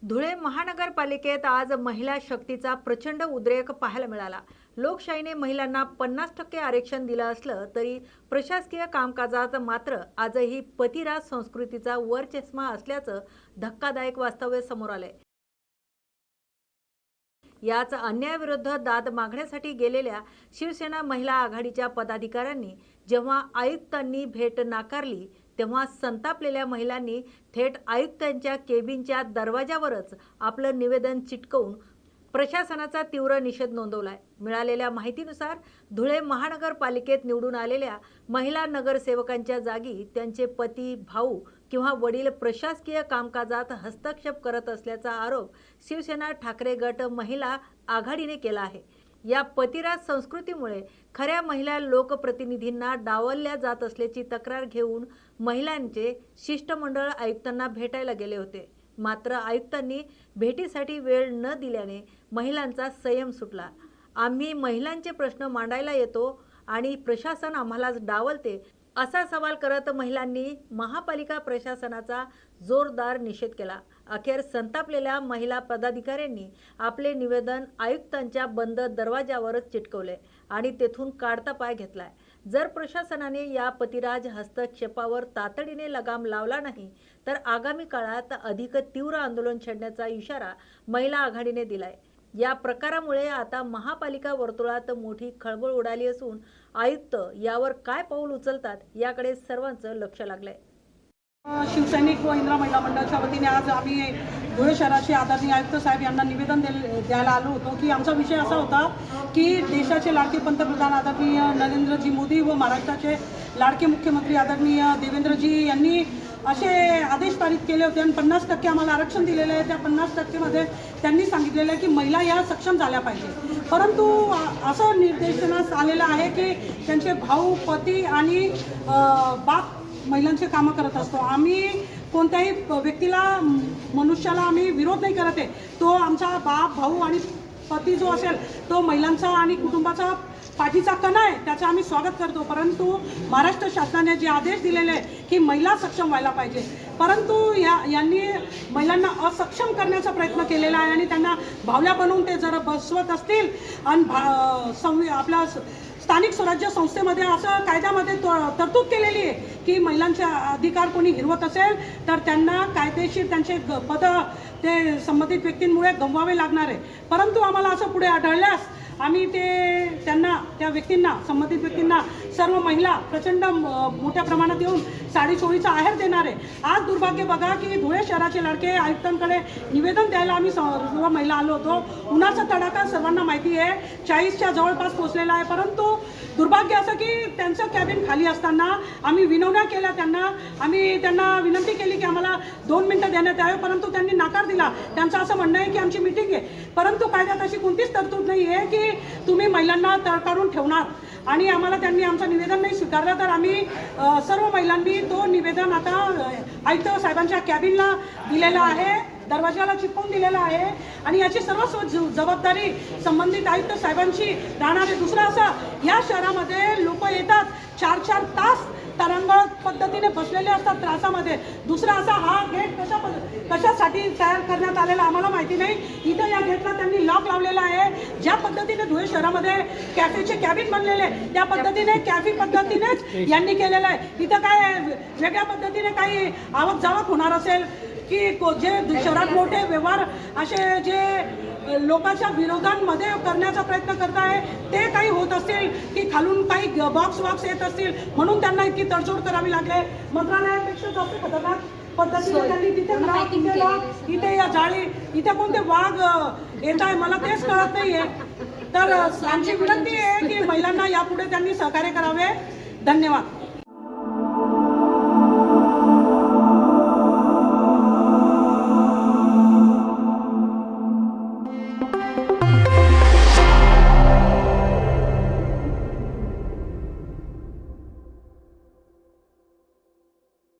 धुळे महानगरपालिकेत आज महिला शक्तीचा प्रचंड उद्रेक पाहायला मिळाला। लोकशाहीने महिलांना 50% आरक्षण दिलं असलं तरी प्रशासकीय कामकाजात मात्र आजही पतिराज संस्कृतीचा वरचष्मा असल्याचं धक्कादायक वास्तव समोर आलंय। याच अन्यायाविरुद्ध दाद मागण्यासाठी गेलेल्या शिवसेना महिला आघाडीच्या पदाधिकाऱ्यांनी जेव्हा आयुक्तांनी भेट नाकारली तेव्हा संतापलेल्या महिलांनी थेट आयुक्तांच्या केबिनच्या दरवाजावरच आपलं निवेदन चिटकवून प्रशासनाचा तीव्र निषेध नोंदवलाय। मिळालेल्या माहितीनुसार धुळे महानगरपालिकेत निवडून आलेल्या महिला नगरसेवकांच्या जागी त्यांचे पती, भाऊ किंवा वडील प्रशासकीय कामकाजात हस्तक्षेप करत असल्याचा आरोप शिवसेना ठाकरे गट महिला आघाडीने केला आहे। या पतिराज संस्कृतीमुळे खऱ्या महिला लोकप्रतिनिधींना डावलल्या जात असल्याची तक्रार घेऊन महिलांचे शिष्टमंडळ आयुक्तांना भेटायला गेले होते। मात्र आयुक्तांनी भेटीसाठी वेळ न दिल्याने महिलांचा संयम सुटला। आम्ही महिलांचे प्रश्न मांडायला येतो आणि प्रशासन आम्हालाच डावलते असा सवाल करत महिलांनी महापालिका प्रशासनाचा जोरदार निषेध केला। अखेर संतापलेल्या महिला पदाधिकाऱ्यांनी आपले निवेदन आयुक्तांच्या बंद दरवाजावरच चिटकवले आणि तेथून काढता पाय घेतलाय। जर प्रशासनाने या पतिराज हस्तक्षेपावर तातडीने लगाम लावला नाही तर आगामी काळात अधिक तीव्र आंदोलन छेडण्याचा इशारा महिला आघाडीने दिलाय। या प्रकारामुळे आता महापालिका वर्तुळात मोठी खळबळ उडाली असून आयुक्त यावर काय पाऊल उचलतात याकडे सर्वांचं लक्ष लागलंय। शिवसैनिक व इंदिरा महिला मंडळाच्या वतीने आज आम्ही धुळे शहराचे आदरणीय आयुक्त साहेब यांना निवेदन द्यायला आलो होतो की आमचा विषय असा होता की देशाचे लाडके पंतप्रधान आदरणीय नरेंद्रजी मोदी व महाराष्ट्राचे लाडके मुख्यमंत्री आदरणीय देवेंद्रजी यांनी असे आदेश पारित केले होते आणि 50% आम्हाला आरक्षण दिलेले आहे। त्या 50% मध्ये त्यांनी सांगितलेलं आहे की महिला या सक्षम झाल्या पाहिजे, परंतु असं निर्देशनास आलेलं आहे की त्यांचे भाऊ, पती आणि बाप महिलांचे कामं करत असतो। आम्ही कोणत्याही व्यक्तीला, मनुष्याला आम्ही विरोध नाही करत आहे। तो आमचा बाप, भाऊ आणि पती जो असेल तो महिलांचा आणि कुटुंबाचा पाठीचा कणा आहे, त्याचं आम्ही स्वागत करतो। परंतु महाराष्ट्र शासनाने जे आदेश दिलेले आहे की महिला सक्षम व्हायला पाहिजे, परंतु यांनी महिलांना असक्षम करण्याचा प्रयत्न केलेला आहे आणि त्यांना भावल्या बनवून ते जर बसवत असतील आणि आपल्या स्थानिक स्वराज्य संस्थेमध्ये असं कायद्यामध्ये तरतूद केलेली आहे की महिलांचे अधिकार कोणी हिरवत असेल तर त्यांना कायदेशीर त्यांचे पद ते संबंधित व्यक्तींमुळे गमवावे लागणार आहे। परंतु आम्हाला असं पुढे आढळल्यास आम्ही त्या व्यक्तींना, संबंधित व्यक्तींना, सर्व महिला प्रचंड मोठ्या प्रमाणात येऊन साडी चोळीचा आहेर देणार आहे। आज दुर्भाग्य बघा की धुळे शहराचे लाडके आयुक्तांकडे निवेदन द्यायला आम्ही सर्व महिला आलो होतो। उन्हाचा तडाखा सर्वांना माहिती आहे, 40च्या जवळपास पोहोचलेला आहे। परंतु दुर्भाग्य असं की त्यांचं कॅबिन खाली असताना आम्ही विनवण्या केल्या आम्ही त्यांना विनंती केली की आम्हाला 2 मिनिटं देण्यात यावे, परंतु त्यांनी नकार दिला। त्यांचं असं म्हणणं आहे की आमची मीटिंग आहे, परंतु कायद्यात अशी कोणतीच तरतूद नाही आहे की तुम्ही महिलांना तडकाडून ठेवणार आणि आम्हाला त्यांनी आमचं निवेदन नाही स्वीकारलं तर आम्ही सर्व महिलांनी तो निवेदन आता आयुक्त साहेबांच्या कॅबिनला दिलेला आहे, दरवाजाला चिपकवून दिलेला आहे आणि याची सर्व जबाबदारी संबंधित आयुक्त साहेबांची राहणार आहे। दुसरं असं, या शहरामध्ये लोक येतात 4-4 तास तरंगत पद्धतीने बसलेले असतात त्रासामध्ये। दुसरा असा, हा गेट कशासाठी तयार करण्यात आलेला आम्हाला माहिती नाही। इथं या गेटला त्यांनी लॉक लावलेला आहे। ज्या पद्धतीने धुळे शहरामध्ये कॅफेचे कॅबिन बनलेले त्या पद्धतीने कॅफे पद्धतीनेच यांनी केलेलं आहे। इथं काय वेगळ्या पद्धतीने काही आवक जावक होणार असेल की जे शहरात मोठे व्यवहार असे जे लोकांच्या विरोधांमध्ये करण्याचा प्रयत्न करत आहे ते काही होत असतील की खालून काही बॉक्स येत असतील म्हणून त्यांना इतकी तडजोड करावी लागले। मंत्रालयापेक्षा जास्त खतरनाक पद्धतीने त्यांनी तिथे इथे या जाळी, इथे कोणते वाघ येत आहे मला तेच कळत नाहीये। तर आमची विनंती आहे की महिलांना यापुढे त्यांनी सहकार्य करावे। धन्यवाद।